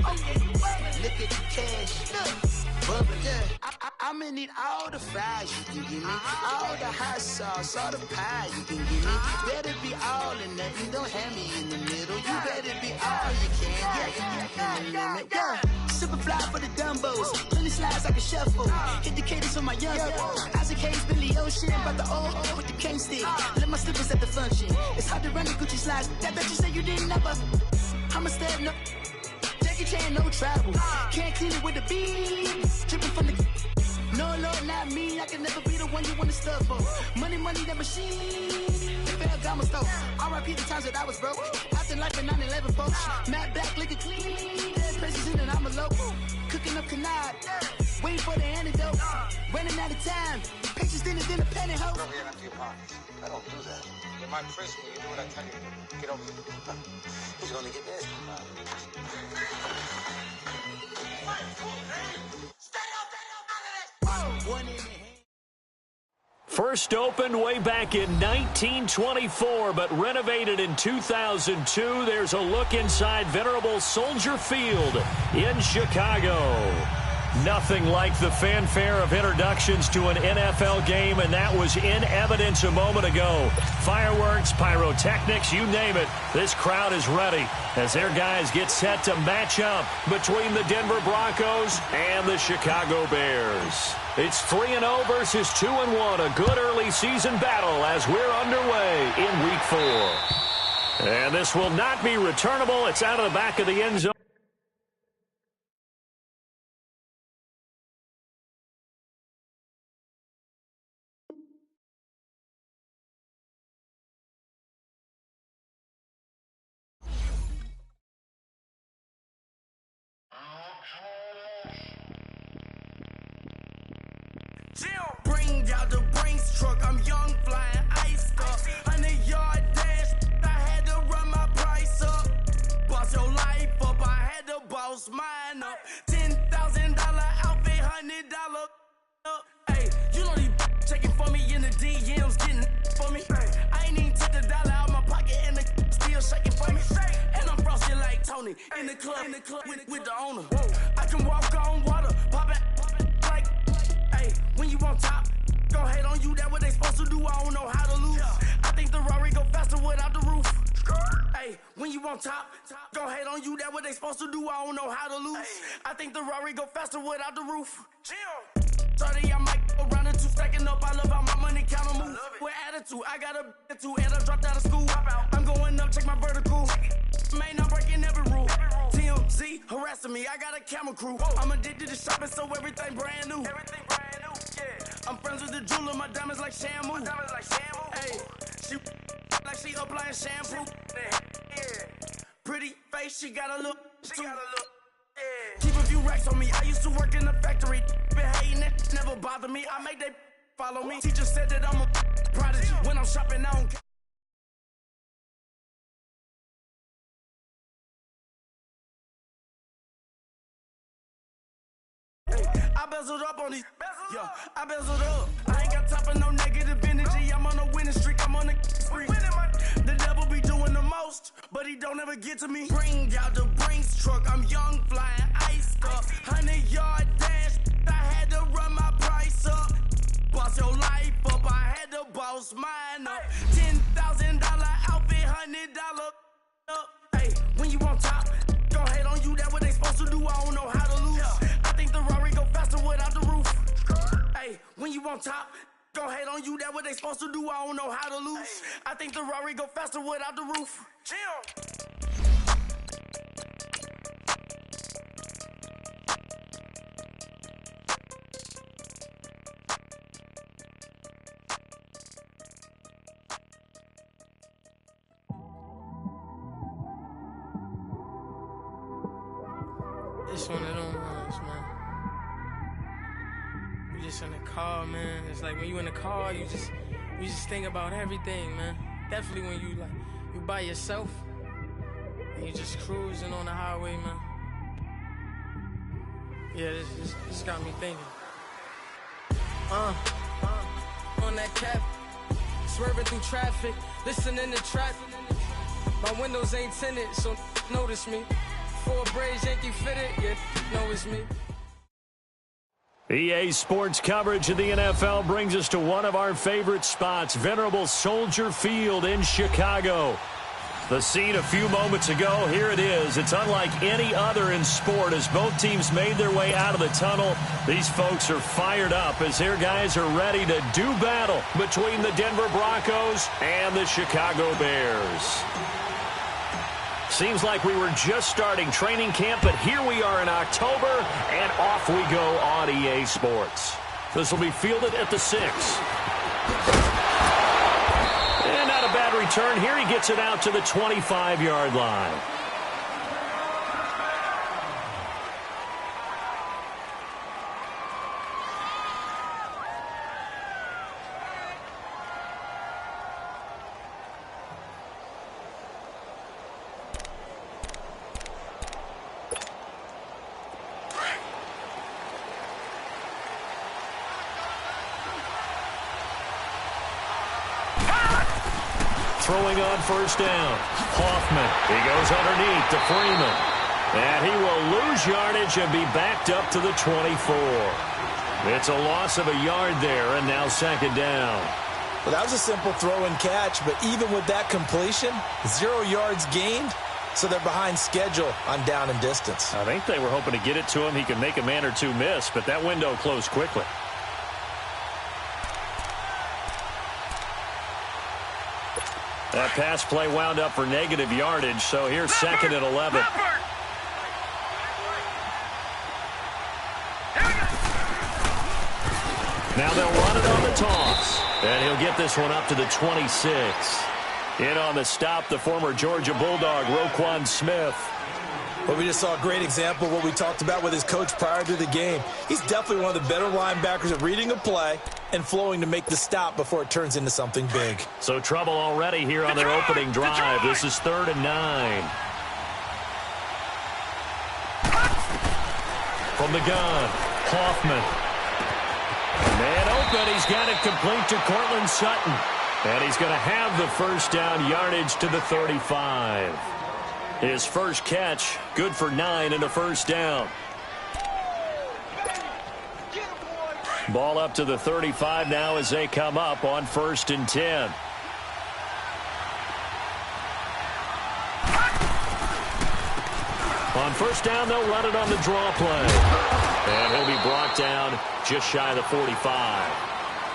bubbling. Look at the cash, bubbling. I'ma need all the fries you can give me, all the hot sauce, all the pie you can give me. Better be all or nothing, don't have me in the middle. You better be all you can, yeah. Super fly for the Dumbos, plenty slides like a shuffle. Hit the cadence for my young Isaac Hayes, Billy Ocean, but the old with the cane stick. Let my slippers at the function. It's hard to run the Gucci slides. That bet you say you didn't never. I'ma step no. Jackie Chan, no travel. Can't clean it with the beat. Dripping from the. No, Lord, not me. I can never be the one you want to stuff for. Money, that machine. Fair Gama store. R.I.P. the times that I was broke. Acting like a 9/11 folks. Matte black, liquor clean. Dead places in and I'm a local. Cooking up canard. Waiting for the antidote. Running out of time. Pictures thinner than a penny hoe. Over here empty your pockets. I don't do that. In my prison, you do what I tell you. Get over here. Who's gonna get this? First opened way back in 1924, but renovated in 2002. There's a look inside venerable Soldier Field in Chicago. Nothing like the fanfare of introductions to an NFL game, and that was in evidence a moment ago. Fireworks, pyrotechnics, you name it. This crowd is ready as their guys get set to match up between the Denver Broncos and the Chicago Bears. It's 3-0 versus 2-1, a good early season battle as we're underway in Week 4. And this will not be returnable. It's out of the back of the end zone. Bring out the Brinks truck, I'm young, flying iced up. 100-yard dash, I had to run my price up. Boss your life up, I had to boss mine up. $10,000 outfit, $100 up. Hey, you know these checking for me in the DMs, getting for me. I ain't even took the dollar out my pocket and the still shaking for me. And I'm frosty like Tony in the club with the owner. I can walk on water, pop it like. When you on top, gon' hate on you, that what they supposed to do, I don't know how to lose. I think the Rari go faster without the roof. Hey, when you on top, gon' hate on you, that what they supposed to do, I don't know how to lose. I think the Rari go faster without the roof. 30, I might go around the two, stacking up, I love how my money count on move. With attitude, I got a two, and I dropped out of school. I'm going up, check my vertical. Man, I'm breaking every rule. TMZ harassing me, I got a camera crew. I'm addicted to shopping, so everything brand new. I'm friends with the jeweler, my diamonds like Shamu. Hey, she like she applying shampoo. Pretty face, she got a look. Keep a few racks on me. I used to work in the factory. Been hating it, never bother me. I make they follow me. Teacher said that I'm a prodigy. When I'm shopping, I don't care. I bezeled up on these. Yeah, I bezeled up. I ain't got time for no negative energy. I'm on a winning streak. I'm on a spree. The devil be doing the most, but he don't ever get to me. Bring out the Brinks truck. I'm young, flying iced up. 100-yard dash. I had to run my price up. Boss your life up. I had to boss mine up. $10,000 outfit, $100 up. Hey, when you on top, gon' hate on you. That what they supposed to do. I don't know how to lose. I think the Rari go faster without the roof. Hey, when you on top, gon' hate on you, that what they supposed to do, I don't know how to lose. I think the Rari go faster without the roof. It's one of them ones, man. You just in the car, man. It's like when you in the car, you just think about everything, man. Definitely when you by yourself and you just cruising on the highway, man. Yeah, this got me thinking. On that cap, swerving through traffic, listening to trap. My windows ain't tinted, so notice me. PS4 braids, Yankee fitted. Yeah, know it's me. EA Sports coverage of the NFL brings us to one of our favorite spots, venerable Soldier Field in Chicago. The scene a few moments ago, here it is. It's unlike any other in sport as both teams made their way out of the tunnel. These folks are fired up as their guys are ready to do battle between the Denver Broncos and the Chicago Bears. Seems like we were just starting training camp, but here we are in October, and off we go on EA Sports. This will be fielded at the 6. And not a bad return. Here he gets it out to the 25-yard line. Throwing on first down. Hoffman. He goes underneath to Freeman. And he will lose yardage and be backed up to the 24. It's a loss of a yard there, and now second down. Well, that was a simple throw and catch, but even with that completion, 0 yards gained, so they're behind schedule on down and distance. I think they were hoping to get it to him. He could make a man or two miss, but that window closed quickly. That pass play wound up for negative yardage, so here's second and 11. Now they'll run it on the toss, and he'll get this one up to the 26. In on the stop, the former Georgia Bulldog, Roquan Smith. Well, we just saw a great example of what we talked about with his coach prior to the game. He's definitely one of the better linebackers at reading a play and flowing to make the stop before it turns into something big. So trouble already here on their opening drive. This is 3rd and 9. From the gun, Hoffman. Man open, he's got it complete to Cortland Sutton. And he's going to have the first down yardage to the 35. His first catch, good for 9 and a first down. Ball up to the 35 now as they come up on 1st and 10. On first down, they'll run it on the draw play. And he'll be brought down just shy of the 45.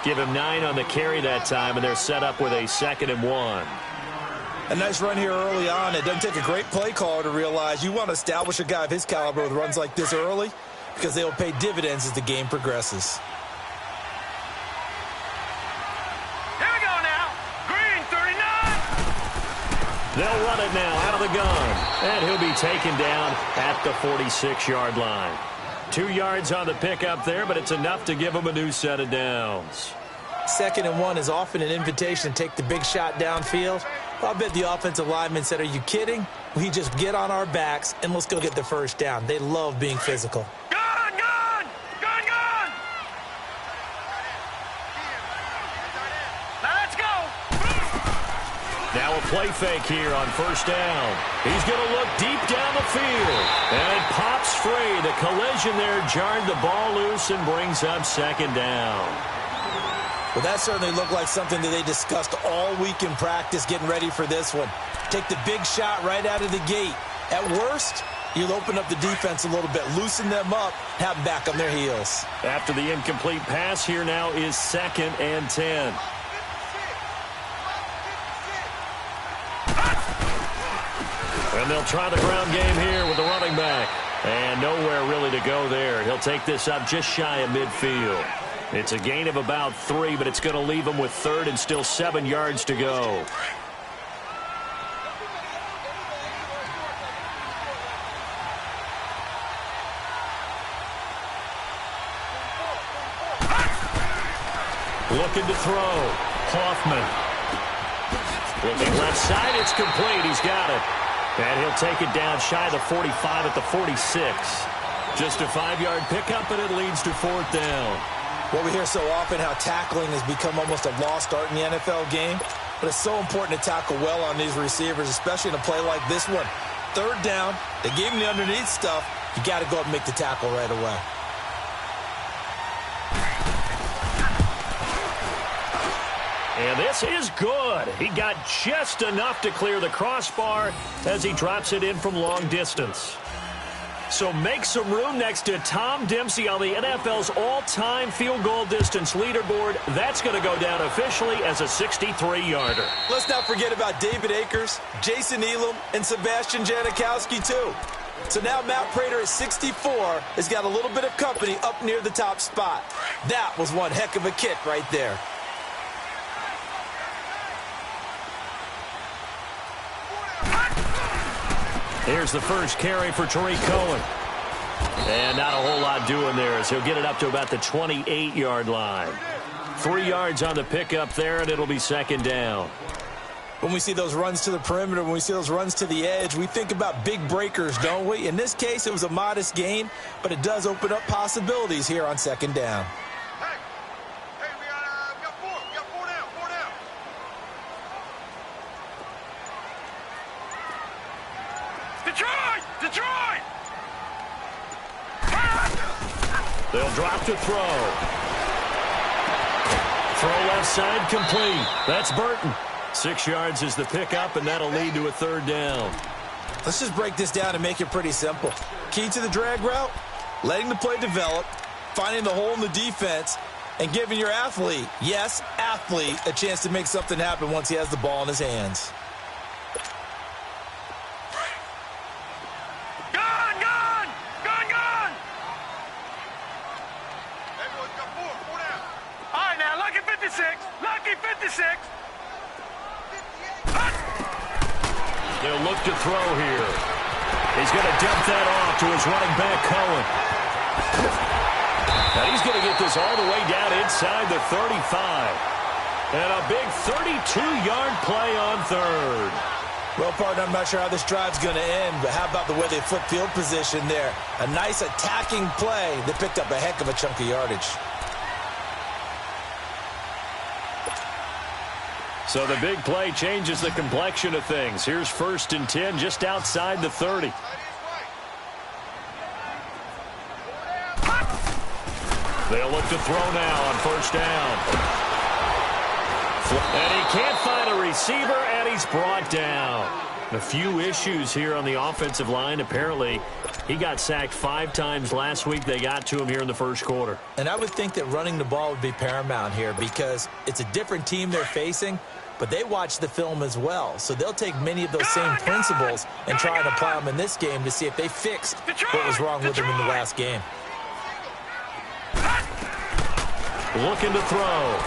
Give him 9 on the carry that time, and they're set up with a 2nd and 1. A nice run here early on. It doesn't take a great play caller to realize you want to establish a guy of his caliber with runs like this early because they will pay dividends as the game progresses. Here we go now. Green 39. They'll run it now out of the gun. And he'll be taken down at the 46-yard line. 2 yards on the pickup there, but it's enough to give him a new set of downs. 2nd and 1 is often an invitation to take the big shot downfield. Well, I bet the offensive lineman said, are you kidding? We just get on our backs and let's go get the first down. They love being physical. Gun, gun, gun, gun. Let's go. Now a play fake here on first down. He's going to look deep down the field. And it pops free. The collision there jarred the ball loose and brings up 2nd down. Well, that certainly looked like something that they discussed all week in practice getting ready for this one. Take the big shot right out of the gate. At worst, you'll open up the defense a little bit, loosen them up, have them back on their heels. After the incomplete pass, here now is 2nd and 10. And they'll try the ground game here with the running back. And nowhere really to go there. He'll take this up just shy of midfield. It's a gain of about 3, but it's going to leave him with 3rd and still 7 yards to go. Looking to throw. Hoffman. Looking left side. It's complete. He's got it. And he'll take it down shy of the 45 at the 46. Just a 5-yard pickup, and it leads to 4th down. Well, we hear so often how tackling has become almost a lost art in the NFL game, but it's so important to tackle well on these receivers, especially in a play like this one. Third down. They gave him the underneath stuff. You got to go up and make the tackle right away. And this is good. He got just enough to clear the crossbar as he drops it in from long distance. So make some room next to Tom Dempsey on the NFL's all-time field goal distance leaderboard. That's going to go down officially as a 63-yarder. Let's not forget about David Akers, Jason Elam, and Sebastian Janikowski, too. So now Matt Prater at 64 has got a little bit of company up near the top spot. That was one heck of a kick right there. Here's the first carry for Tariq Cohen. And not a whole lot doing there as he'll get it up to about the 28-yard line. 3 yards on the pickup there, and it'll be second down. When we see those runs to the perimeter, when we see those runs to the edge, we think about big breakers, don't we? In this case, it was a modest gain, but it does open up possibilities here on second down. Hey, we got four. We got four down. Detroit! They'll drop to throw. Throw left side complete. That's Burton. 6 yards is the pickup, and that'll lead to a third down. Let's just break this down and make it pretty simple. Key to the drag route, letting the play develop, finding the hole in the defense, and giving your athlete, yes, athlete, a chance to make something happen once he has the ball in his hands. They'll look to throw here. He's going to dump that off to his running back, Cohen. Now he's going to get this all the way down inside the 35. And a big 32-yard play on third. Well, partner, I'm not sure how this drive's going to end, but how about the way they flip field position there? A nice attacking play that picked up a heck of a chunk of yardage. So the big play changes the complexion of things. Here's 1st and 10 just outside the 30. They'll look to throw now on 1st down. And he can't find a receiver, and he's brought down. A few issues here on the offensive line. Apparently, he got sacked 5 times last week. They got to him here in the first quarter. And I would think that running the ball would be paramount here because it's a different team they're facing, but they watch the film as well. So they'll take many of those same principles and try and apply them in this game to see if they fixed what was wrong with them in the last game. Looking to throw.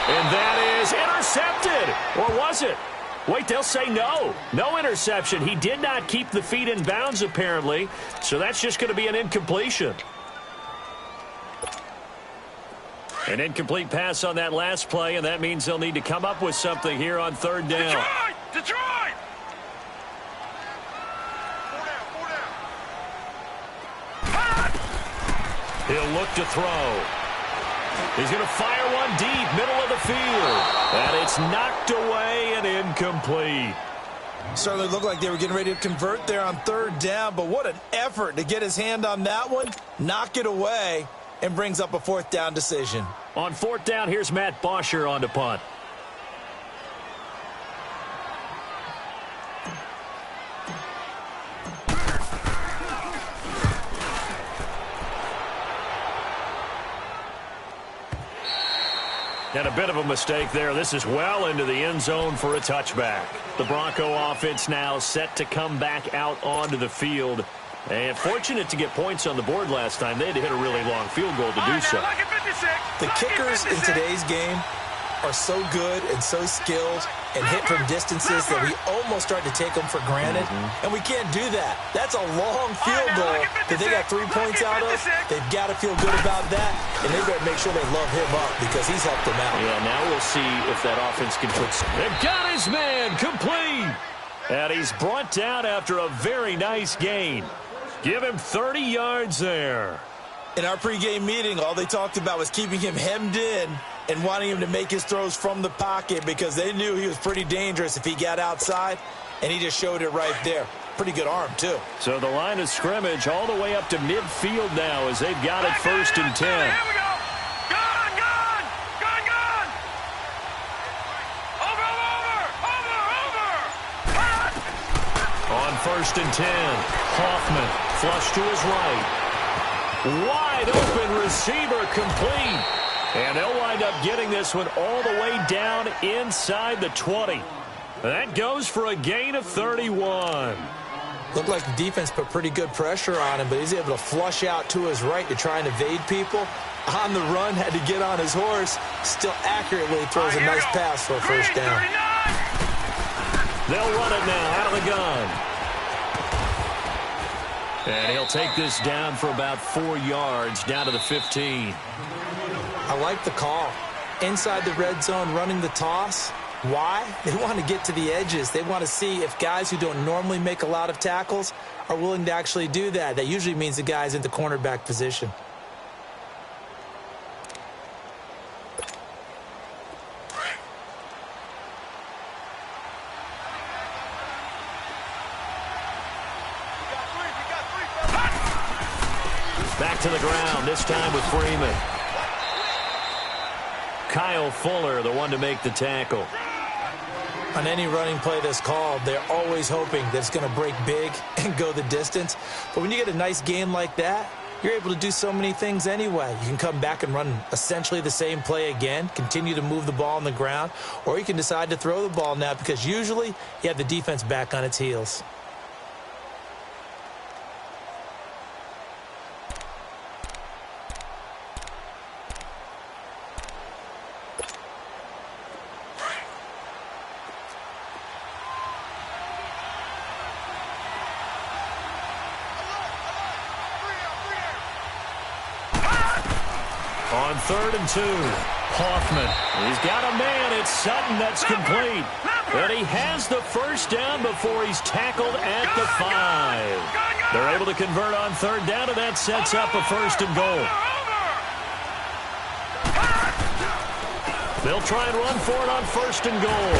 And that is intercepted. Or was it? Wait, they'll say no. No interception. He did not keep the feet in bounds, apparently. So that's just going to be an incompletion. An incomplete pass on that last play, and that means they'll need to come up with something here on 3rd down. Detroit! He'll look to throw. He's going to fire one deep, middle of the field. And it's knocked away and incomplete. Certainly looked like they were getting ready to convert there on 3rd down, but what an effort to get his hand on that one, knock it away, and brings up a 4th down decision. On 4th down, here's Matt Bosher on to punt. And a bit of a mistake there. This is well into the end zone for a touchback. The Bronco offense now set to come back out onto the field. And fortunate to get points on the board last time. They had to hit a really long field goal to do so. The kickers in today's game are so good and so skilled and hit from distances that we almost start to take them for granted. And we can't do that. That's a long field goal that they got 3 points out of. They've got to feel good about that, and they better make sure they love him up because he's helped them out. Yeah, now we'll see if that offense can put... They've got his man complete. And he's brought down after a very nice gain. Give him 30 yards there. In our pregame meeting, all they talked about was keeping him hemmed in and wanting him to make his throws from the pocket because they knew he was pretty dangerous if he got outside. and he just showed it right there. Pretty good arm, too. So the line of scrimmage all the way up to midfield now as they've got it 1st and 10. Here we go. Gun. Over. On 1st and 10, Hoffman flush to his right. Wide open receiver complete. And they'll wind up getting this one all the way down inside the 20. That goes for a gain of 31. Looked like the defense put pretty good pressure on him, but he's able to flush out to his right to try and evade people. On the run, had to get on his horse. Still accurately throws a nice pass for a first down. They'll run it now out of the gun. And he'll take this down for about 4 yards, down to the 15. I like the call. Inside the red zone, running the toss. Why? They want to get to the edges. They want to see if guys who don't normally make a lot of tackles are willing to actually do that. That usually means the guy's in the cornerback position. Back to the ground, this time with Freeman. Kyle Fuller, the one to make the tackle. On any running play that's called, they're always hoping that it's going to break big and go the distance. But when you get a nice game like that, you're able to do so many things anyway. You can come back and run essentially the same play again, continue to move the ball on the ground, or you can decide to throw the ball now because usually you have the defense back on its heels. On 3rd and 2, Hoffman. He's got a man. It's Sutton that's complete. And he has the first down before he's tackled at the 5. They're able to convert on 3rd down, and that sets up a 1st and goal. They'll try and run for it on 1st and goal.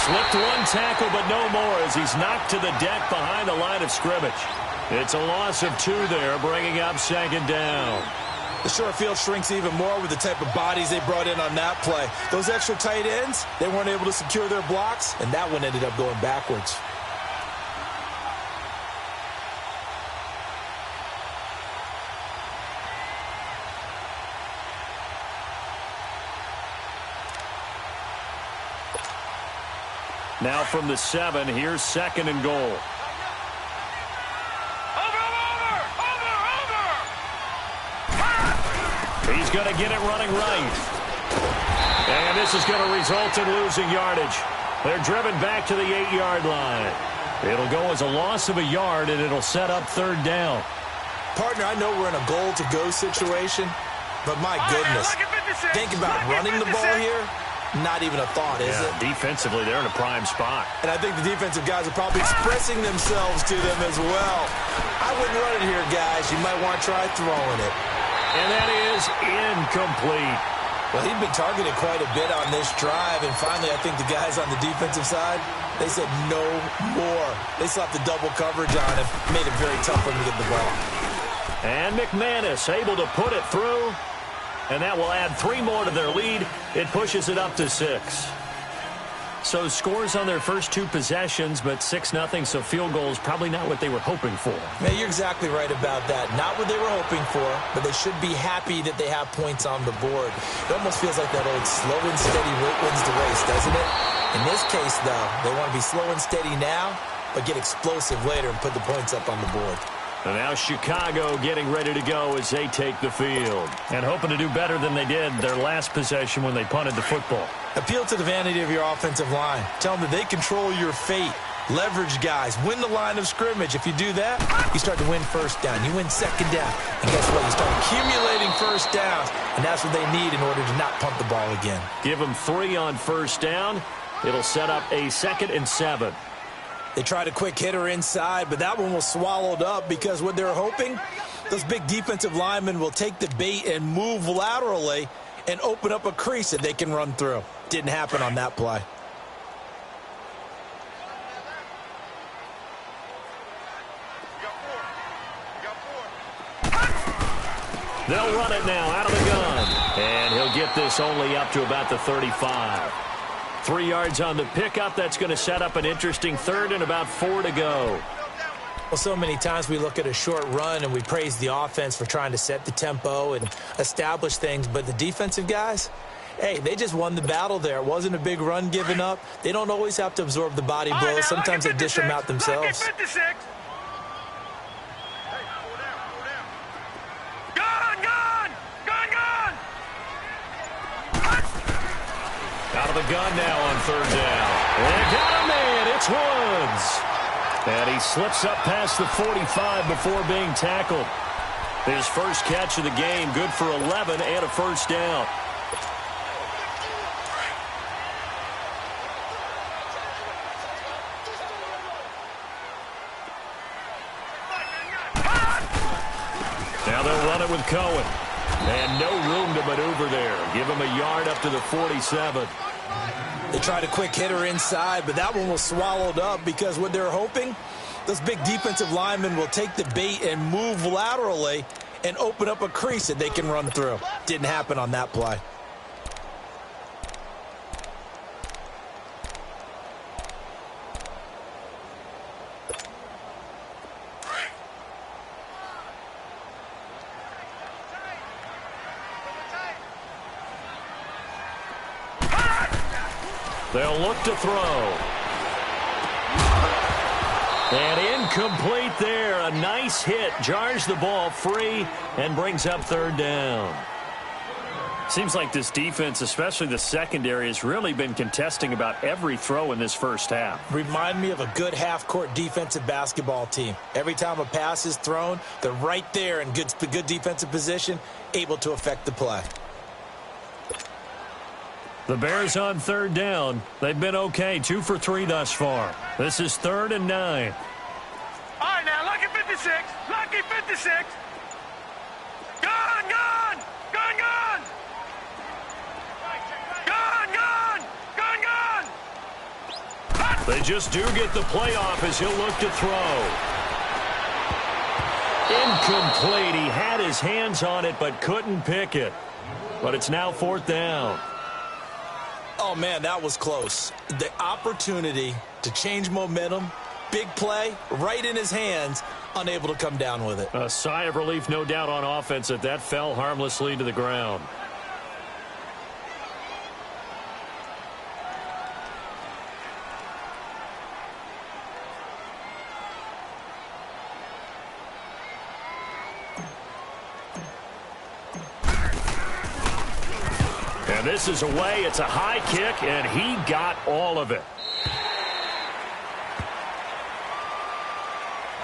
Slipped one tackle, but no more as he's knocked to the deck behind the line of scrimmage. It's a loss of 2 there, bringing up 2nd down. The short field shrinks even more with the type of bodies they brought in on that play. Those extra tight ends, they weren't able to secure their blocks, and that one ended up going backwards. Now from the 7, here's 2nd and goal. He's going to get it running right. And this is going to result in losing yardage. They're driven back to the 8-yard line. It'll go as a loss of a yard, and it'll set up 3rd down. Partner, I know we're in a goal-to-go situation, but my goodness, think about running the ball here. Not even a thought, is it? Defensively, they're in a prime spot. And I think the defensive guys are probably expressing themselves to them as well. I wouldn't run it here, guys. You might want to try throwing it. And that is incomplete. Well, he'd been targeted quite a bit on this drive, and finally I think the guys on the defensive side, they said no more. They slapped the double coverage on him, made it very tough for him to get the ball. And McManus able to put it through, and that will add 3 more to their lead. It pushes it up to 6. So scores on their first 2 possessions, but 6-0, so field goals probably not what they were hoping for. Yeah, you're exactly right about that. Not what they were hoping for, but they should be happy that they have points on the board. It almost feels like that old slow and steady wins the race, doesn't it? In this case, though, they want to be slow and steady now, but get explosive later and put the points up on the board. And now Chicago getting ready to go as they take the field. And hoping to do better than they did their last possession when they punted the football. Appeal to the vanity of your offensive line. Tell them that they control your fate. Leverage guys. Win the line of scrimmage. If you do that, you start to win 1st down. You win 2nd down. And guess what? You start accumulating 1st downs. And that's what they need in order to not punt the ball again. Give them 3 on 1st down. It'll set up a 2nd and 7. They tried a quick hitter inside, but that one was swallowed up because what they're hoping, those big defensive linemen will take the bait and move laterally and open up a crease that they can run through. Didn't happen on that play. They'll run it now out of the gun. And he'll get this only up to about the 35. 3 yards on the pickup. That's going to set up an interesting third and about 4 to go. Well, so many times we look at a short run and we praise the offense for trying to set the tempo and establish things. But the defensive guys, hey, they just won the battle there. It wasn't a big run given up. They don't always have to absorb the body blows. Sometimes they dish them out themselves. Out of the gun now on third down. And got a man. It's Woods. And he slips up past the 45 before being tackled. His first catch of the game, good for 11 and a first down. Now they'll run it with Cohen. And no room to maneuver there. Give him a yard up to the 47. They tried a quick hitter inside, but that one was swallowed up because what they're hoping, those big defensive linemen will take the bait and move laterally and open up a crease that they can run through. Didn't happen on that play. They'll look to throw. And incomplete there. A nice hit. Jars the ball free and brings up third down. Seems like this defense, especially the secondary, has really been contesting about every throw in this first half. Remind me of a good half-court defensive basketball team. Every time a pass is thrown, they're right there in good defensive position, able to affect the play. The Bears on third down. They've been okay, 2 for 3 thus far. This is 3rd and 9. All right, now, lucky 56. Lucky 56. Gone, gone. Gone, gone. Gone, gone. Gone, gone. They just do get the playoff as he'll look to throw. Incomplete. He had his hands on it but couldn't pick it. But it's now 4th down. Oh, man, that was close. The opportunity to change momentum, big play, right in his hands, unable to come down with it. A sigh of relief, no doubt, on offense that fell harmlessly to the ground. And this is away. It's a high kick, and he got all of it.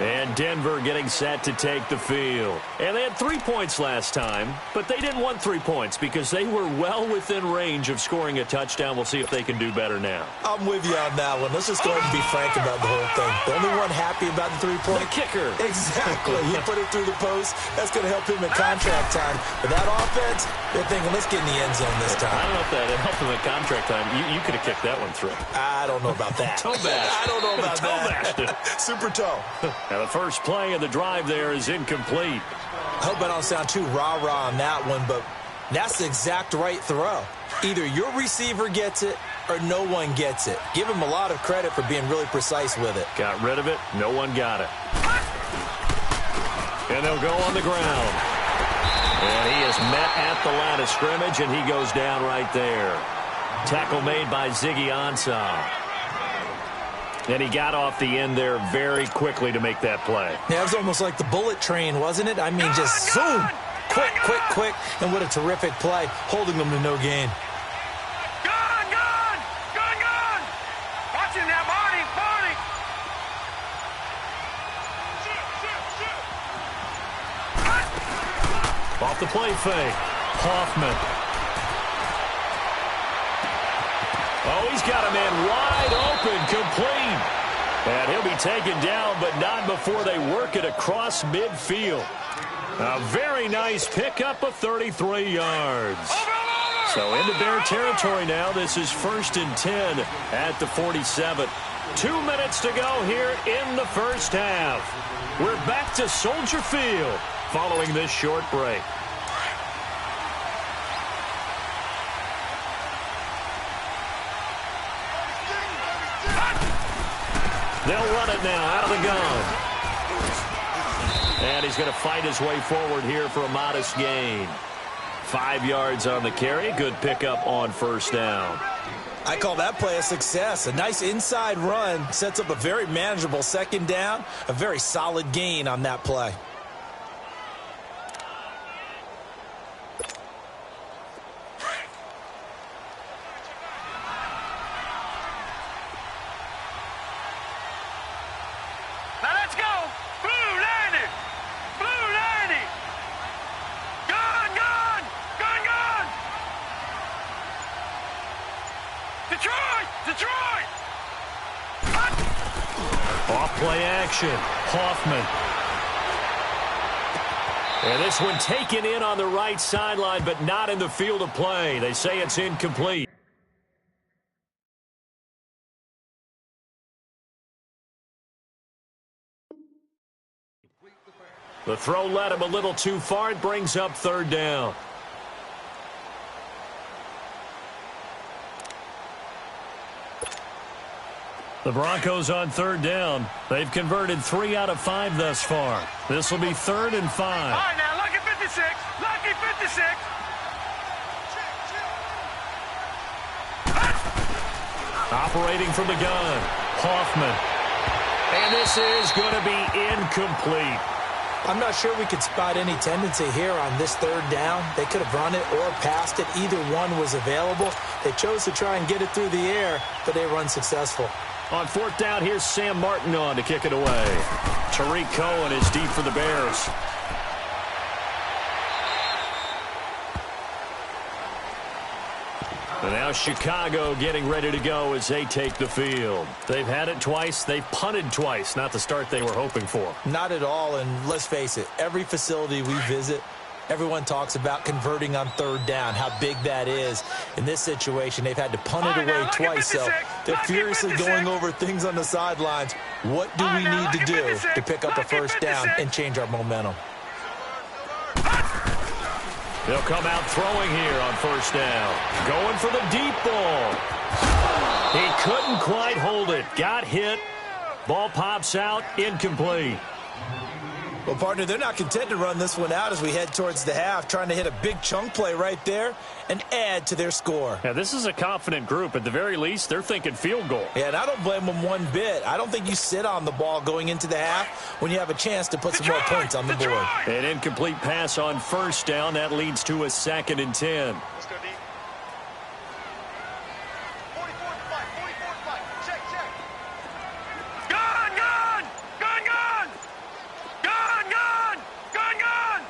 And Denver getting set to take the field. And they had 3 points last time, but they didn't want 3 points because they were well within range of scoring a touchdown. We'll see if they can do better now. I'm with you on that one. Let's just go ahead and be frank about the whole thing. The only one happy about the 3-point? The kicker. Exactly. He put it through the post. That's going to help him in contract time. But that offense, they're thinking, let's get in the end zone this time. I don't know if that helped him in contract time. You could have kicked that one through. I don't know about that. Toe bash. I don't know about toe bashed it. Super toe. Now the first play of the drive there is incomplete. I hope I don't sound too rah-rah on that one, but that's the exact right throw. Either your receiver gets it or no one gets it. Give him a lot of credit for being really precise with it. Got rid of it. No one got it. And they'll go on the ground. And he is met at the line of scrimmage, and he goes down right there. Tackle made by Ziggy Ansah. And he got off the end there very quickly to make that play. Yeah, it was almost like the bullet train, wasn't it? I mean, just zoom. Quick, quick, quick. And what a terrific play, holding them to no gain. Gone, gone. Gone, gone. Watching that body, body. Off the play fake. Hoffman. Oh, he's got a man wide open, complete. And he'll be taken down, but not before they work it across midfield. A very nice pickup of 33 yards. So into Bear territory now. This is 1st and 10 at the 47. 2 minutes to go here in the first half. We're back to Soldier Field following this short break. They'll run it now out of the gun. And he's going to fight his way forward here for a modest gain. 5 yards on the carry. Good pickup on first down. I call that play a success. A nice inside run sets up a very manageable second down. A very solid gain on that play. Now let's go. Blue landed. Blue landed. Gun, gun, gun, gun. Detroit, Detroit. Off play action. Hoffman. And this one taken in on the right sideline, but not in the field of play. They say it's incomplete. The throw led him a little too far. It brings up third down. The Broncos on third down. They've converted 3 out of 5 thus far. This will be 3rd and 5. All right, now, lucky 56. Lucky 56. Operating from the gun. Hoffman. And this is going to be incomplete. I'm not sure we could spot any tendency here on this third down. They could have run it or passed it. Either one was available. They chose to try and get it through the air, but they were unsuccessful. On 4th down, here's Sam Martin on to kick it away. Tariq Cohen is deep for the Bears. And now Chicago getting ready to go as they take the field. They've had it twice. They've punted twice. Not the start they were hoping for. Not at all, and let's face it, every facility we visit, everyone talks about converting on third down, how big that is. In this situation, they've had to punt it away twice, so they're furiously going over things on the sidelines. What do we need to do to pick up a first down and change our momentum? They'll come out throwing here on first down. Going for the deep ball. He couldn't quite hold it. Got hit. Ball pops out. Incomplete. Well, partner, they're not content to run this one out as we head towards the half, trying to hit a big chunk play right there and add to their score. Yeah, this is a confident group. At the very least, they're thinking field goal. Yeah, and I don't blame them one bit. I don't think you sit on the ball going into the half when you have a chance to put some more points on the board. An incomplete pass on first down. That leads to a 2nd and 10. Let's go, D. 44th fight, 44th fight. Check, check. Gun, gun, gun, gun. Gun, gun, gun, gun.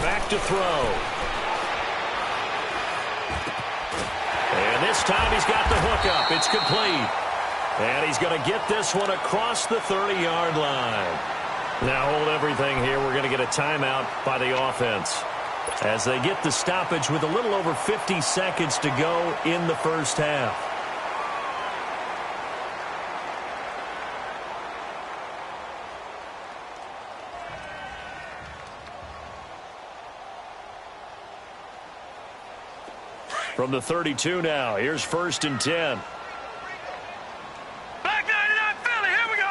Back to throw. And this time he's got the hook up. It's complete. And he's going to get this one across the 30-yard line. Now hold everything here. We're going to get a timeout by the offense as they get the stoppage with a little over 50 seconds to go in the first half. From the 32 now, here's 1st and 10. Black 99 Philly, here we go.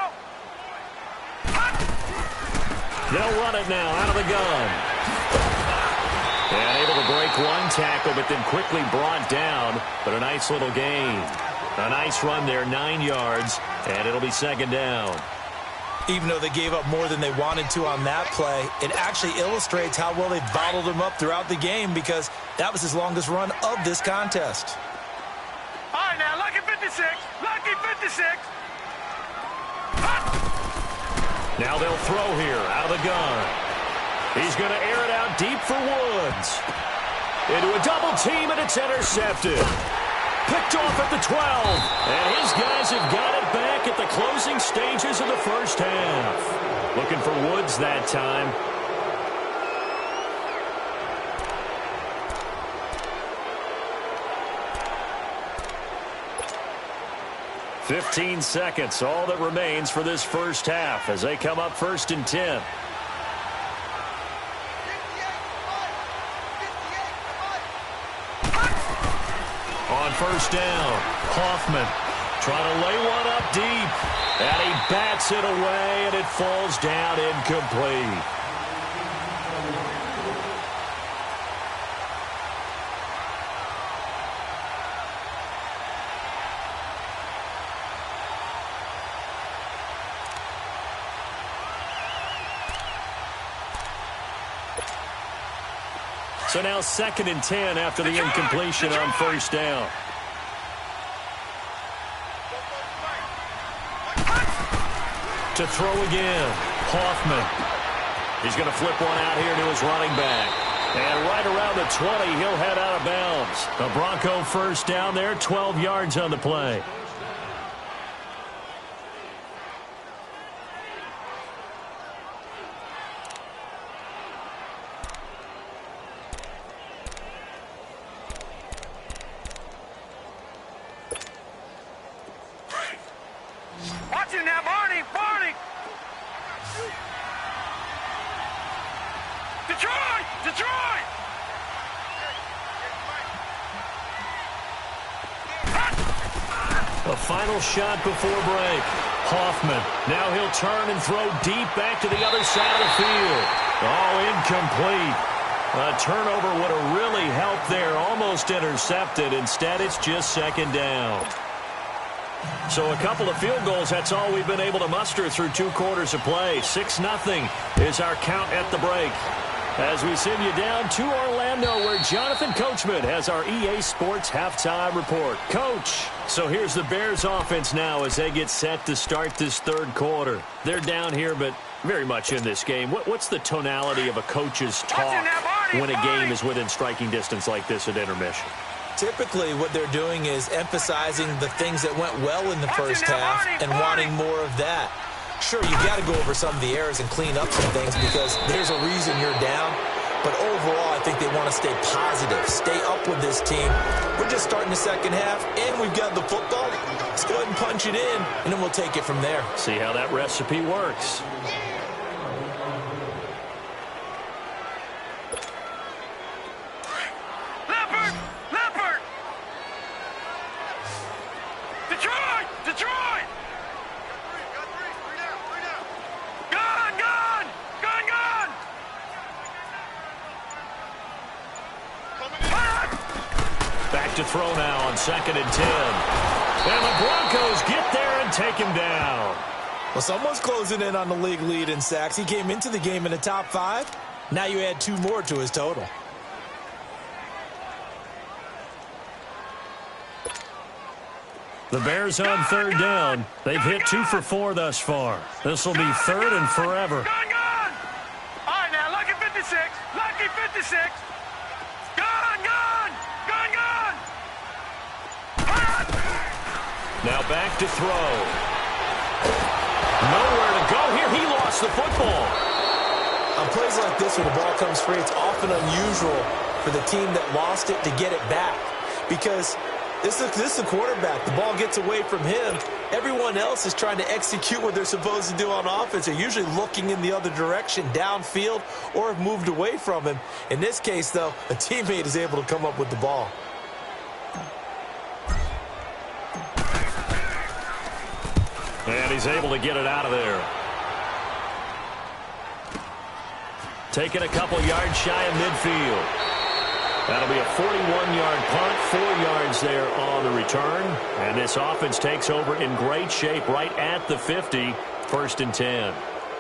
They'll run it now out of the gun. And able to break one tackle, but then quickly brought down. But a nice little gain. A nice run there, 9 yards, and it'll be 2nd down. Even though they gave up more than they wanted to on that play, it actually illustrates how well they bottled him up throughout the game because that was his longest run of this contest. All right, now, lucky 56. Lucky 56. Now they'll throw here out of the gun. He's going to air it out deep for Woods. Into a double team, and it's intercepted. Picked off at the 12. And his guys have got it back at the closing stages of the first half. Looking for Woods that time. "15 seconds, all that remains for this first half as they come up 1st and 10. On on first down. Hoffman trying to lay one up deep. And he bats it away, and it falls down incomplete. So now 2nd and 10 after the incompletion on first down. To throw again, Hoffman. He's going to flip one out here to his running back. And right around the 20, he'll head out of bounds. The Bronco first down there, 12 yards on the play. Watch it now, Barney! Barney! Detroit! Detroit! A final shot before break. Hoffman. Now he'll turn and throw deep back to the other side of the field. Oh, incomplete. A turnover would have really helped there. Almost intercepted. Instead, it's just 2nd down. So a couple of field goals, that's all we've been able to muster through 2 quarters of play. 6-0 is our count at the break. As we send you down to Orlando, where Jonathan Coachman has our EA Sports halftime report. Coach, so here's the Bears offense now as they get set to start this 3rd quarter. They're down here, but very much in this game. What's the tonality of a coach's talk when a game is within striking distance like this at intermission? Typically, what they're doing is emphasizing the things that went well in the first half and wanting more of that. Sure, you got to go over some of the errors and clean up some things because there's a reason you're down. But overall, I think they want to stay positive, stay up with this team. We're just starting the 2nd half, and we've got the football. Let's go ahead and punch it in, and then we'll take it from there. See how that recipe works. Detroit! Detroit! Gun! Gun! Gun! Gun! Back to throw now on 2nd and 10. And the Broncos get there and take him down. Well, someone's closing in on the league lead in sacks. He came into the game in the top 5. Now you add 2 more to his total. The Bears on 3rd down. They've hit 2 for 4 thus far. This will be 3rd and forever. Gun, gun! All right, now, lucky 56. Lucky 56. Gun, gun! Gun, gun! Now back to throw. Nowhere to go here. He lost the football. On plays like this, when the ball comes free, it's often unusual for the team that lost it to get it back because this is the quarterback. The ball gets away from him. Everyone else is trying to execute what they're supposed to do on offense. They're usually looking in the other direction, downfield, or have moved away from him. In this case, though, a teammate is able to come up with the ball. And he's able to get it out of there. Taking a couple yards shy of midfield. That'll be a 41-yard punt, 4 yards there on the return. And this offense takes over in great shape right at the 50, 1st and 10.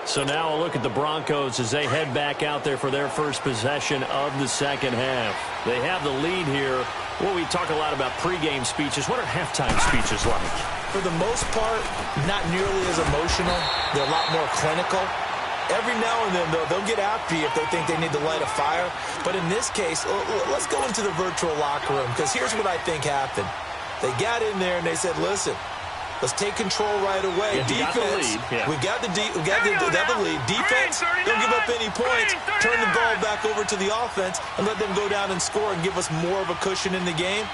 So now a look at the Broncos as they head back out there for their first possession of the 2nd half. They have the lead here. Well, we talk a lot about pregame speeches. What are halftime speeches like? For the most part, not nearly as emotional. They're a lot more clinical. Every now and then, though, they'll get after you if they think they need to light a fire. But in this case, let's go into the virtual locker room, because here's what I think happened. They got in there and they said, listen, let's take control right away. Yeah, defense, we got the lead. Defense, don't give up any points. Turn the ball back over to the offense and let them go down and score and give us more of a cushion in the game.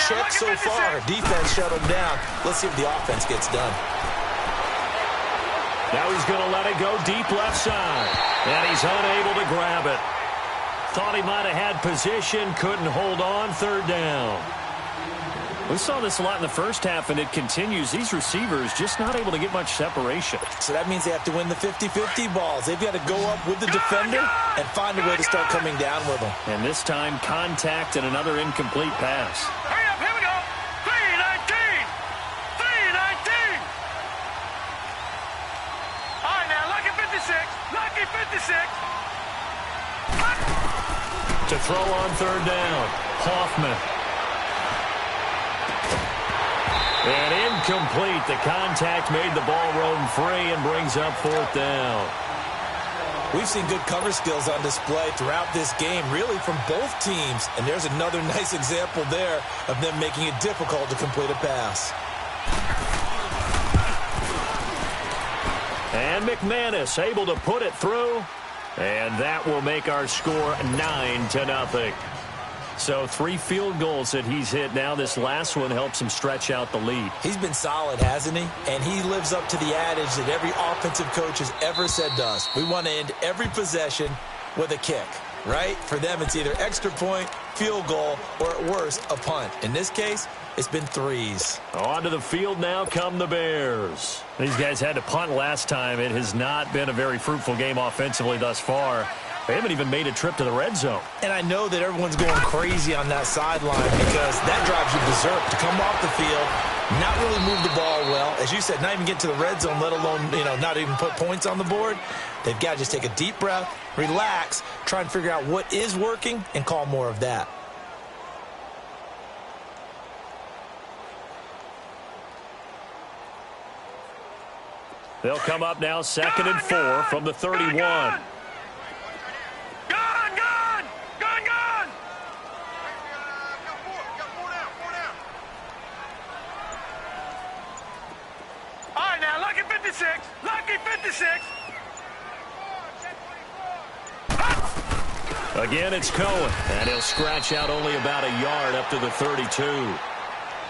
Check so far. Defense shut them down. Let's see if the offense gets done. Now he's going to let it go deep left side. And he's unable to grab it. Thought he might have had position, couldn't hold on, 3rd down. We saw this a lot in the first half, and it continues. These receivers just not able to get much separation. So that means they have to win the 50-50 balls. They've got to go up with the defender and find a way to start coming down with them. And this time, contact and another incomplete pass. Hurry up, here we go. 319. 319. All right, now, lucky 56. Lucky 56. To throw on third down, Hoffman. And incomplete. The contact made the ball roam free and brings up fourth down. We've seen good cover skills on display throughout this game, really from both teams. And there's another nice example there of them making it difficult to complete a pass. And McManus able to put it through. And that will make our score 9-0. So 3 field goals that he's hit now. This last one helps him stretch out the lead. He's been solid, hasn't he? And he lives up to the adage that every offensive coach has ever said to us. We want to end every possession with a kick, right? For them, it's either extra point, field goal, or at worst, a punt. In this case, it's been 3s. Onto the field now come the Bears. These guys had to punt last time. It has not been a very fruitful game offensively thus far. They haven't even made a trip to the red zone. And I know that everyone's going crazy on that sideline because that drives you berserk to come off the field, not really move the ball well. As you said, not even get to the red zone, let alone, not even put points on the board. They've got to just take a deep breath, relax, try and figure out what is working, and call more of that. They'll come up now 2nd and 4 from the 31. Lucky 56. Again, it's Cohen, and he'll scratch out only about a yard up to the 32.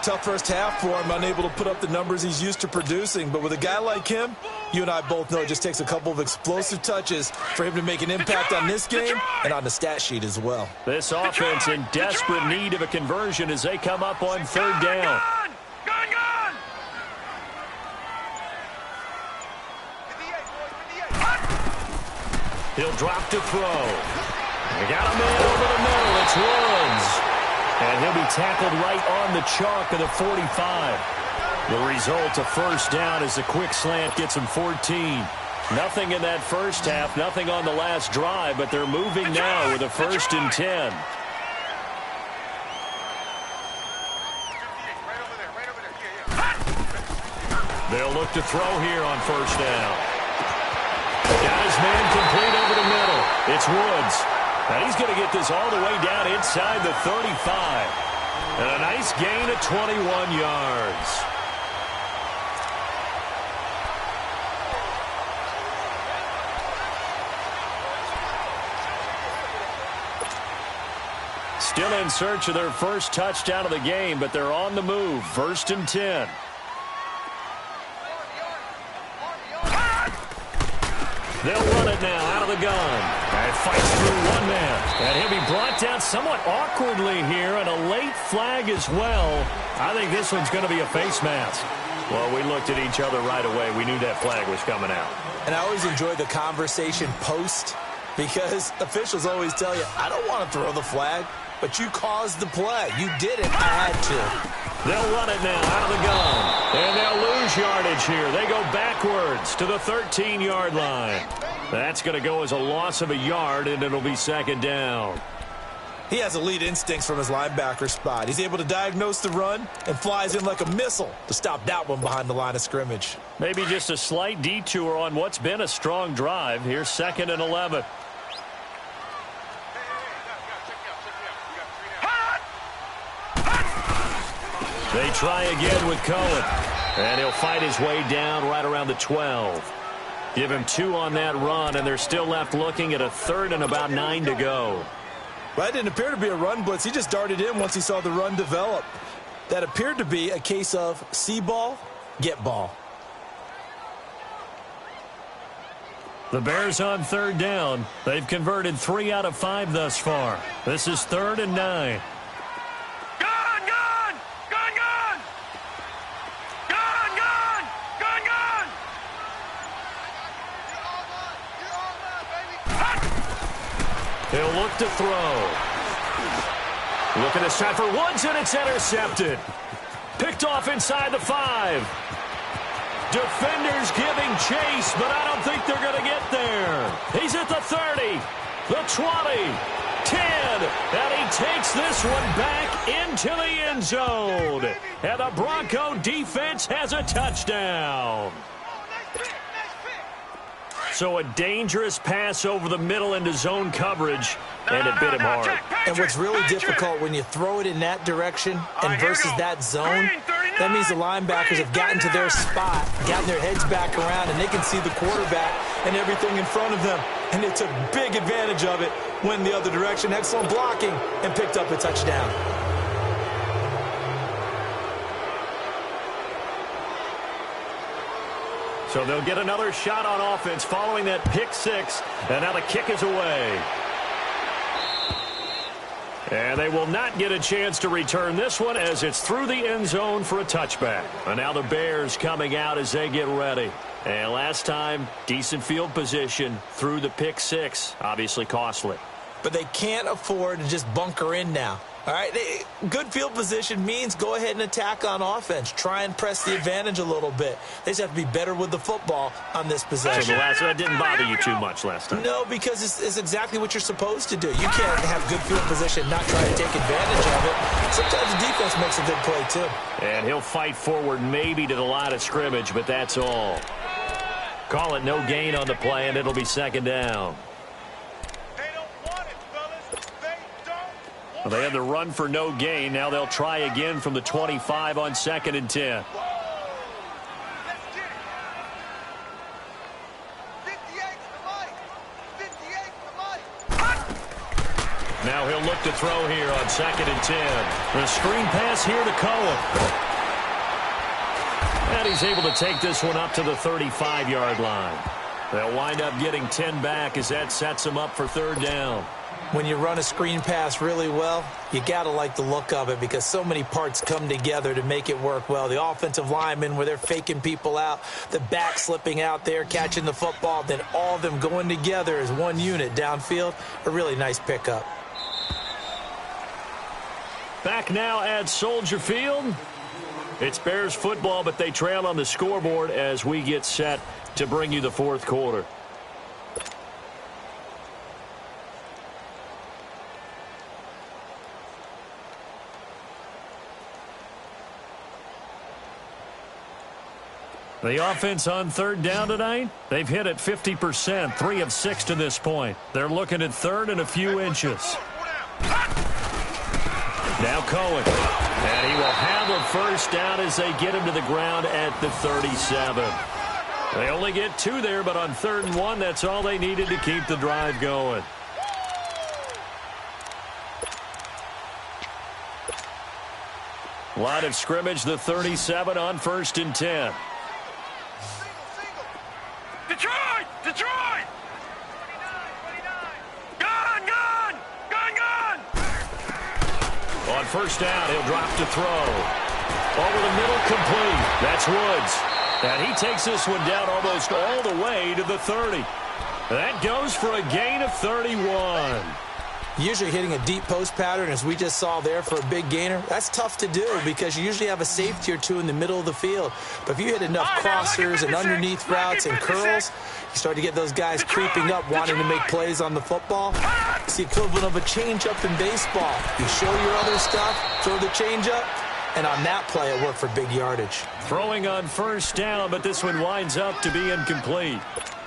Tough first half for him, unable to put up the numbers he's used to producing. But with a guy like him, you and I both know it just takes a couple of explosive touches for him to make an impact on this game and on the stat sheet as well. This offense in desperate need of a conversion as they come up on third down. He'll drop to throw. We got a man over the middle. It's Woods. And he'll be tackled right on the chalk of the 45. The result, a first down as the quick slant gets him 14. Nothing in that first half, nothing on the last drive, but they're moving now with a 1st and 10. They'll look to throw here on first down. Got his man complete over the middle. It's Woods. And he's going to get this all the way down inside the 35. And a nice gain of 21 yards. Still in search of their first touchdown of the game, but they're on the move. 1st and 10. They'll run it now out of the gun. And fights through one man. And he'll be brought down somewhat awkwardly here, and a late flag as well. I think this one's going to be a face mask. Well, we looked at each other right away. We knew that flag was coming out. And I always enjoy the conversation post because officials always tell you, I don't want to throw the flag, but you caused the play. You did it. I had to. They'll run it now out of the gun. And they'll lose yardage here. They go backwards to the 13-yard line. That's going to go as a loss of a yard, and it'll be 2nd down. He has elite instincts from his linebacker spot. He's able to diagnose the run and flies in like a missile to stop that one behind the line of scrimmage. Maybe just a slight detour on what's been a strong drive. Here's 2nd and 11. They try again with Cohen. And he'll fight his way down right around the 12. Give him 2 on that run, and they're still left looking at a 3rd and about 9 to go. Well, that didn't appear to be a run blitz. He just darted in once he saw the run develop. That appeared to be a case of see ball, get ball. The Bears on 3rd down. They've converted 3 out of 5 thus far. This is 3rd and 9. Gun! Gun! Gun! Gun! He'll look to throw. Look at this time for Woods, and it's intercepted. Picked off inside the 5. Defenders giving chase, but I don't think they're going to get there. He's at the 30, the 20, 10, and he takes this one back into the end zone. And the Bronco defense has a touchdown. So a dangerous pass over the middle into zone coverage, and it bit him hard. And what's really difficult when you throw it in that direction and versus that zone, that means the linebackers have gotten to their spot, gotten their heads back around, and they can see the quarterback and everything in front of them. And they took big advantage of it, went the other direction, excellent blocking, and picked up a touchdown. So they'll get another shot on offense following that pick 6, and now the kick is away. And they will not get a chance to return this one as it's through the end zone for a touchback. And now the Bears coming out as they get ready. And last time, decent field position through the pick 6, obviously costly. But they can't afford to just bunker in now. All right, good field position means go ahead and attack on offense. Try and press the advantage a little bit. They just have to be better with the football on this possession. So that didn't bother you too much last time? No, because it's exactly what you're supposed to do. You can't have good field position and not try to take advantage of it. Sometimes the defense makes a good play, too. And he'll fight forward maybe to the line of scrimmage, but that's all. Call it no gain on the play, and it'll be second down. Well, they had the run for no gain. Now they'll try again from the 25 on 2nd and 10. Now he'll look to throw here on 2nd and 10. The screen pass here to Cohen. And he's able to take this one up to the 35-yard line. They'll wind up getting 10 back as that sets him up for third down. When you run a screen pass really well, you got to like the look of it because so many parts come together to make it work well. The offensive linemen where they're faking people out, the back slipping out there, catching the football, then all of them going together as one unit downfield. A really nice pickup. Back now at Soldier Field. It's Bears football, but they trail on the scoreboard as we get set to bring you the fourth quarter. The offense on third down tonight, they've hit it 50%, 3 of 6 to this point. They're looking at third and a few inches. Now Cohen, and he will have a first down as they get him to the ground at the 37. They only get 2 there, but on 3rd and 1, that's all they needed to keep the drive going. Line of scrimmage, the 37 on 1st and 10. Detroit! Detroit! Gun! Gun! Gun! Gun! On first down, he'll drop to throw. Over the middle, complete. That's Woods. And he takes this one down almost all the way to the 30. That goes for a gain of 31. Usually hitting a deep post pattern, as we just saw there, for a big gainer, that's tough to do because you usually have a safety or two in the middle of the field. But if you hit enough crossers and underneath routes and curls, you start to get those guys creeping up, wanting to make plays on the football. It's the equivalent of a changeup in baseball. You show your other stuff, throw the changeup, and on that play, it worked for big yardage. Throwing on first down, but this one winds up to be incomplete.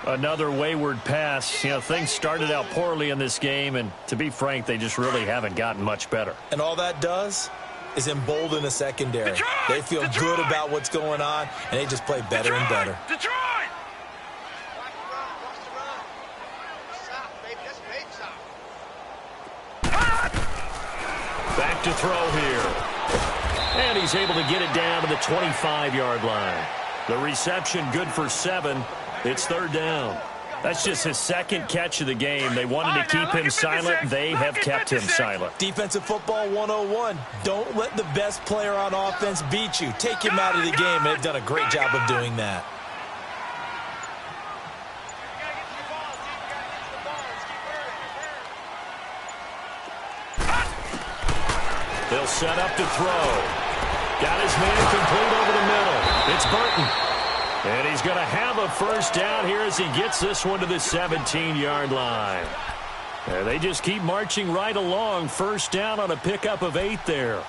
Another wayward pass. You know, things started out poorly in this game, and to be frank, they just really haven't gotten much better. And all that does is embolden the secondary. Detroit! They feel good about what's going on, and they just play better and better. Detroit! Back to throw here. And he's able to get it down to the 25-yard line. The reception good for 7. It's third down. That's just his second catch of the game. They wanted to keep him silent. They have kept him silent. Defensive football 101. Don't let the best player on offense beat you. Take him out of the game, and they've done a great job of doing that. They'll set up to throw. Got his man complete over the middle. It's Burton. And he's going to have a first down here as he gets this one to the 17-yard line. And they just keep marching right along. First down on a pickup of 8 there.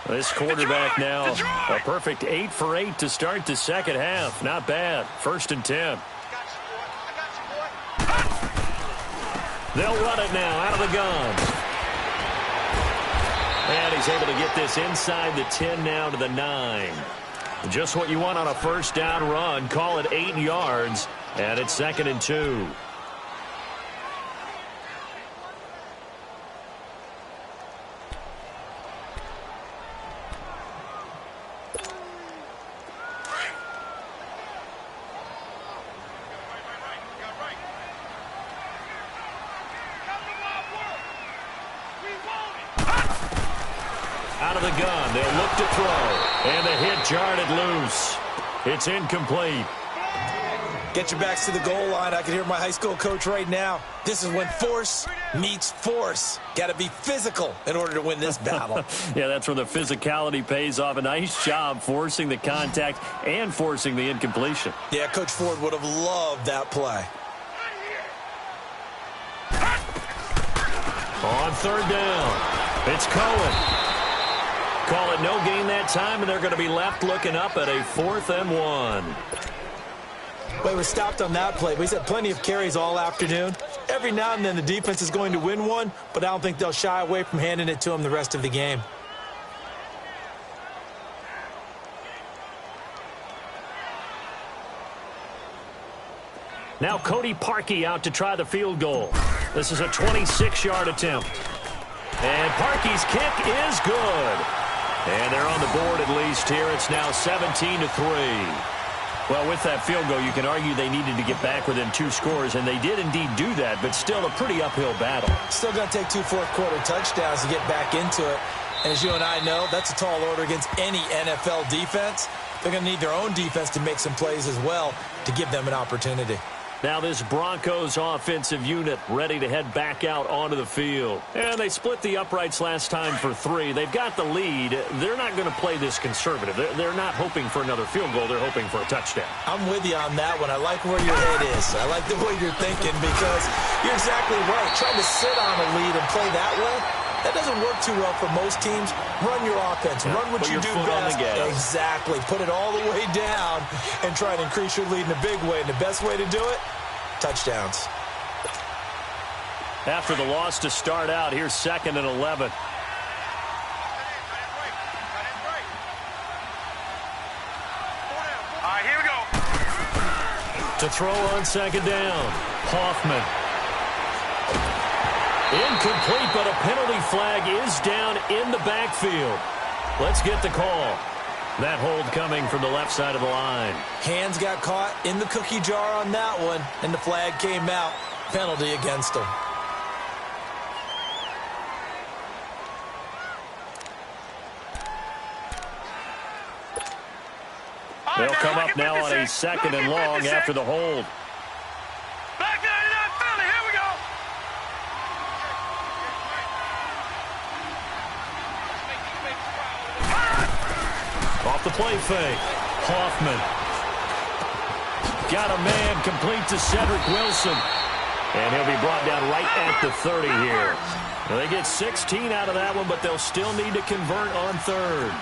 This quarterback now, a perfect 8 for 8 to start the second half. Not bad. 1st and 10. They'll run it now out of the gun. And he's able to get this inside the 10 now to the 9. Just what you want on a first down run. Call it 8 yards. And it's 2nd and 2. Out of the gun, they'll look to throw. And the hit jarred it loose. It's incomplete. Get your backs to the goal line. I can hear my high school coach right now. This is when force meets force. Got to be physical in order to win this battle. Yeah, that's where the physicality pays off. A nice job forcing the contact and forcing the incompletion. Yeah, Coach Ford would have loved that play. On 3rd down, it's Cohen. Call it no gain that time, and they're going to be left looking up at a 4th and 1. Well, he was stopped on that play, but he's had plenty of carries all afternoon. Every now and then the defense is going to win one, but I don't think they'll shy away from handing it to him the rest of the game. Now Cody Parkey out to try the field goal. This is a 26-yard attempt. And Parkey's kick is good. And they're on the board at least here. It's now 17-3. Well, with that field goal, you can argue they needed to get back within 2 scores, and they did indeed do that, but still a pretty uphill battle. Still going to take 2 fourth-quarter touchdowns to get back into it. And as you and I know, that's a tall order against any NFL defense. They're going to need their own defense to make some plays as well to give them an opportunity. Now this Broncos offensive unit ready to head back out onto the field. And they split the uprights last time for 3. They've got the lead. They're not going to play this conservative. They're not hoping for another field goal. They're hoping for a touchdown. I'm with you on that one. I like where your head is. I like the way you're thinking because you're exactly right. Trying to sit on a lead and play that way, that doesn't work too well for most teams. Run your offense. Yeah, run what you do best. Exactly. Put it all the way down and try and increase your lead in a big way. And the best way to do it, touchdowns. After the loss to start out, here's 2nd and 11. Here we go. To throw on 2nd down, Hoffman. Incomplete, but a penalty flag is down in the backfield. Let's get the call. That hold coming from the left side of the line. Hands got caught in the cookie jar on that one, and the flag came out. Penalty against him. They'll come up now on a 2nd and long after the hold. Back 99 Philly, here we go. Off the play fake. Hoffman. Got a man complete to Cedric Wilson. And he'll be brought down right at the 30 here. Now they get 16 out of that one, but they'll still need to convert on 3rd.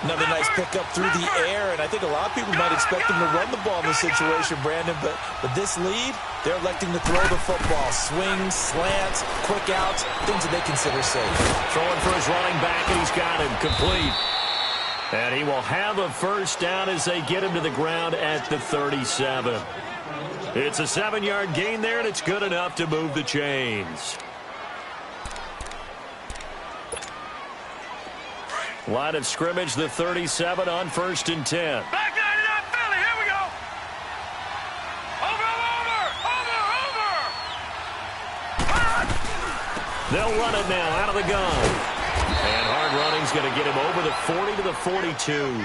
Another nice pickup through the air, and I think a lot of people might expect them to run the ball in this situation, Brandon, but with this lead, they're electing to throw the football. Swings, slants, quick outs, things that they consider safe. Throwing for his running back, and he's got him complete. And he will have a first down as they get him to the ground at the 37. It's a 7-yard gain there, and it's good enough to move the chains. Line of scrimmage, the 37 on 1st and 10. Back 99 Philly, here we go. Over. They'll run it now out of the gun. And hard running's going to get him over the 40 to the 42.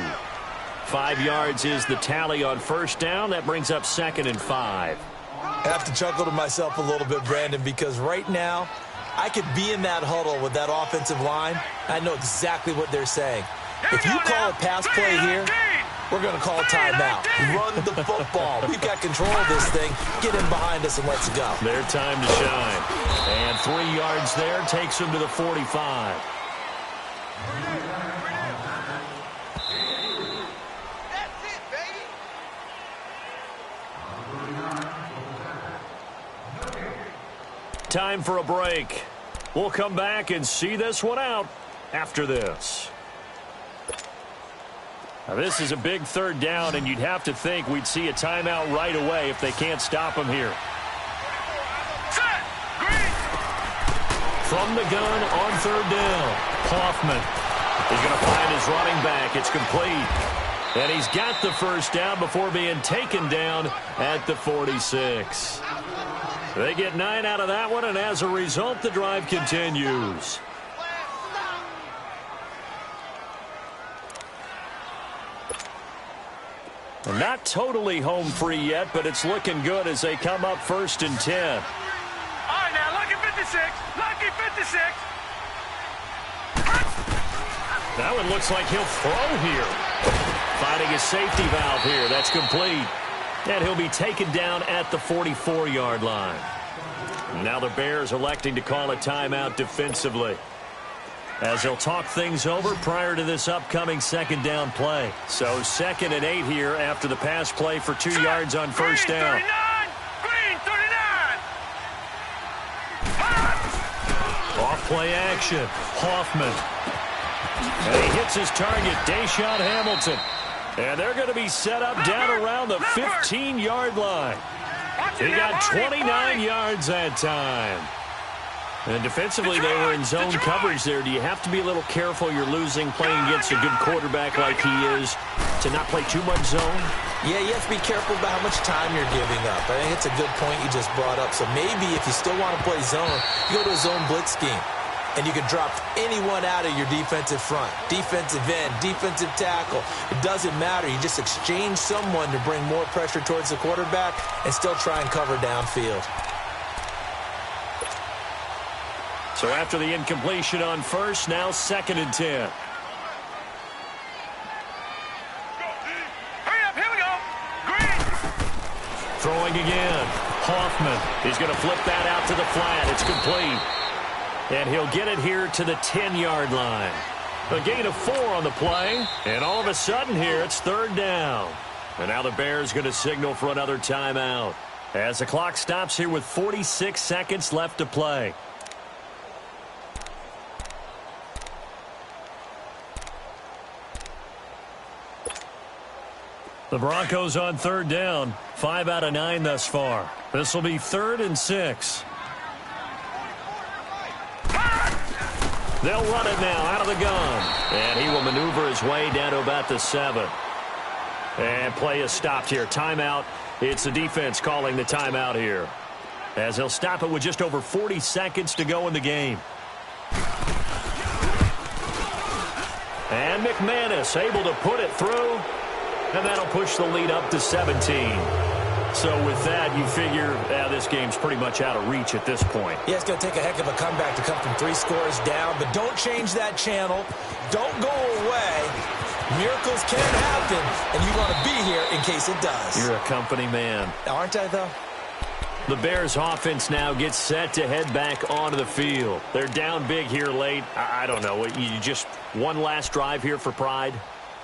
5 yards is the tally on first down. That brings up 2nd and 5. I have to chuckle to myself a little bit, Brandon, because right now I could be in that huddle with that offensive line. I know exactly what they're saying. If you call a pass play here, we're going to call a timeout. Run the football. We've got control of this thing. Get in behind us and let's go. Their time to shine. And 3 yards there takes them to the 45. That's it, baby. Time for a break. We'll come back and see this one out after this. Now, this is a big 3rd down, and you'd have to think we'd see a timeout right away if they can't stop him here. Set. Green. From the gun on 3rd down, Hoffman is going to find his running back. It's complete. And he's got the first down before being taken down at the 46. They get 9 out of that one, and as a result, the drive continues. Not totally home free yet, but it's looking good as they come up 1st and 10. All right, now, lucky 56. Lucky 56. That one looks like he'll throw here. Finding a safety valve here. That's complete. And he'll be taken down at the 44-yard line. Now the Bears electing to call a timeout defensively, as they'll talk things over prior to this upcoming 2nd down play. So 2nd and 8 here after the pass play for 2 yards on first down. Green 39. Off play action. Hoffman. And he hits his target, Deshaun Hamilton. And they're going to be set up down around the 15-yard line. He got 29 yards that time. And defensively, they were in zone coverage there. Do you have to be a little careful? You're losing playing against a good quarterback like he is to not play too much zone? Yeah, you have to be careful about how much time you're giving up. I think it's a good point you just brought up. So maybe if you still want to play zone, you go to a zone blitz scheme. And you can drop anyone out of your defensive front, defensive end, defensive tackle. It doesn't matter. You just exchange someone to bring more pressure towards the quarterback and still try and cover downfield. So after the incompletion on first, now 2nd and 10. Hurry up, here we go. Green. Throwing again. Hoffman. He's going to flip that out to the flat. It's complete. And he'll get it here to the 10-yard line. A gain of 4 on the play. And all of a sudden here, it's 3rd down. And now the Bears going to signal for another timeout, as the clock stops here with 46 seconds left to play. The Broncos on 3rd down. 5 out of 9 thus far. This will be 3rd and 6. They'll run it now out of the gun. And he will maneuver his way down to about the 7. And play is stopped here. Timeout. It's the defense calling the timeout here, as he'll stop it with just over 40 seconds to go in the game. And McManus able to put it through. And that'll push the lead up to 17. So with that, you figure this game's pretty much out of reach at this point. Yeah, it's going to take a heck of a comeback to come from 3 scores down. But don't change that channel. Don't go away. Miracles can happen, and you want to be here in case it does. You're a company man. Aren't I, though? The Bears offense now gets set to head back onto the field. They're down big here late. I don't know. You just one last drive here for pride?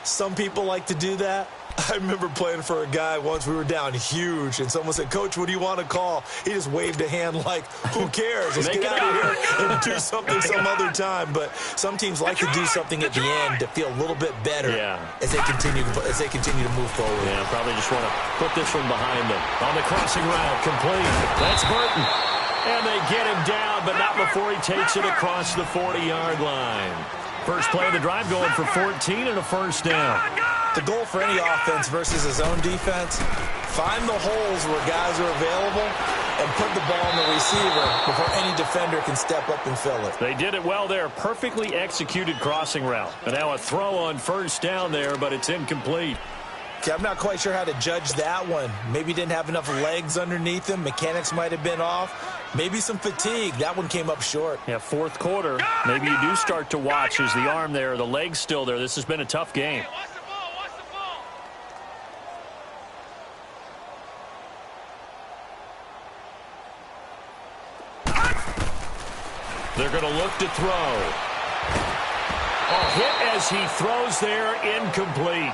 Some people like to do that. I remember playing for a guy once. We were down huge, and someone said, "Coach, what do you want to call?" He just waved a hand like, who cares? Let's get out of here and do something some other time. But some teams like to do something at the end to feel a little bit better as they continue to move forward. Yeah, probably just want to put this one behind them. On the crossing route, complete. That's Burton. And they get him down, but not before he takes it across the 40-yard line. First play of the drive going for 14 and a first down. The goal for any offense versus a zone defense, find the holes where guys are available and put the ball on the receiver before any defender can step up and fill it. They did it well there. Perfectly executed crossing route. And now a throw on first down there, but it's incomplete. Okay, I'm not quite sure how to judge that one. Maybe didn't have enough legs underneath him. Mechanics might have been off. Maybe some fatigue. That one came up short. Yeah, fourth quarter. Maybe you do start to watch as the arm there, the leg's still there. This has been a tough game. Hey, watch the ball, watch the ball. They're going to look to throw. Hit as he throws there, incomplete.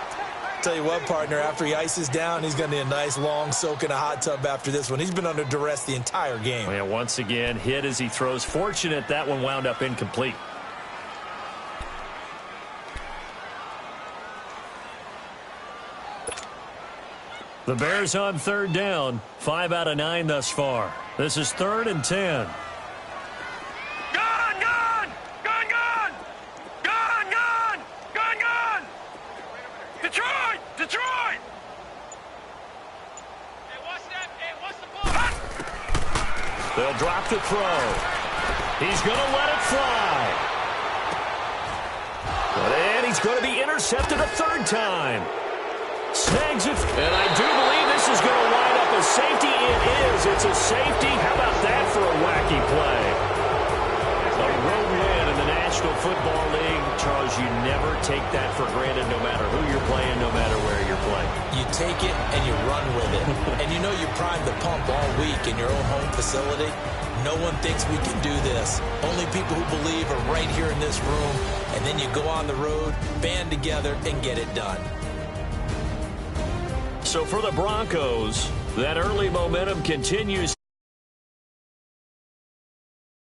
Tell you what, partner, after he ices down, he's going to need a nice long soak in a hot tub after this one. He's been under duress the entire game. Yeah, once again, hit as he throws. Fortunate that one wound up incomplete. The Bears on third down. 5 out of 9 thus far. This is 3rd and 10. Gun, gun! Gun, gun! Gun, gun! Gun, gun! Detroit! Detroit! Hey, watch that. Hey, watch the ball. They'll drop the throw. He's going to let it fly. And he's going to be intercepted a third time. Snags it. And I do believe this is going to wind up a safety. It is. It's a safety. How about that for a wacky play? A road win in the National Football League. Charles, you never take that for granted no matter who you're playing, no matter where you're playing. You take it and you run with it. And you know you primed the pump all week in your own home facility. No one thinks we can do this. Only people who believe are right here in this room. And then you go on the road, band together, and get it done. So for the Broncos, that early momentum continues.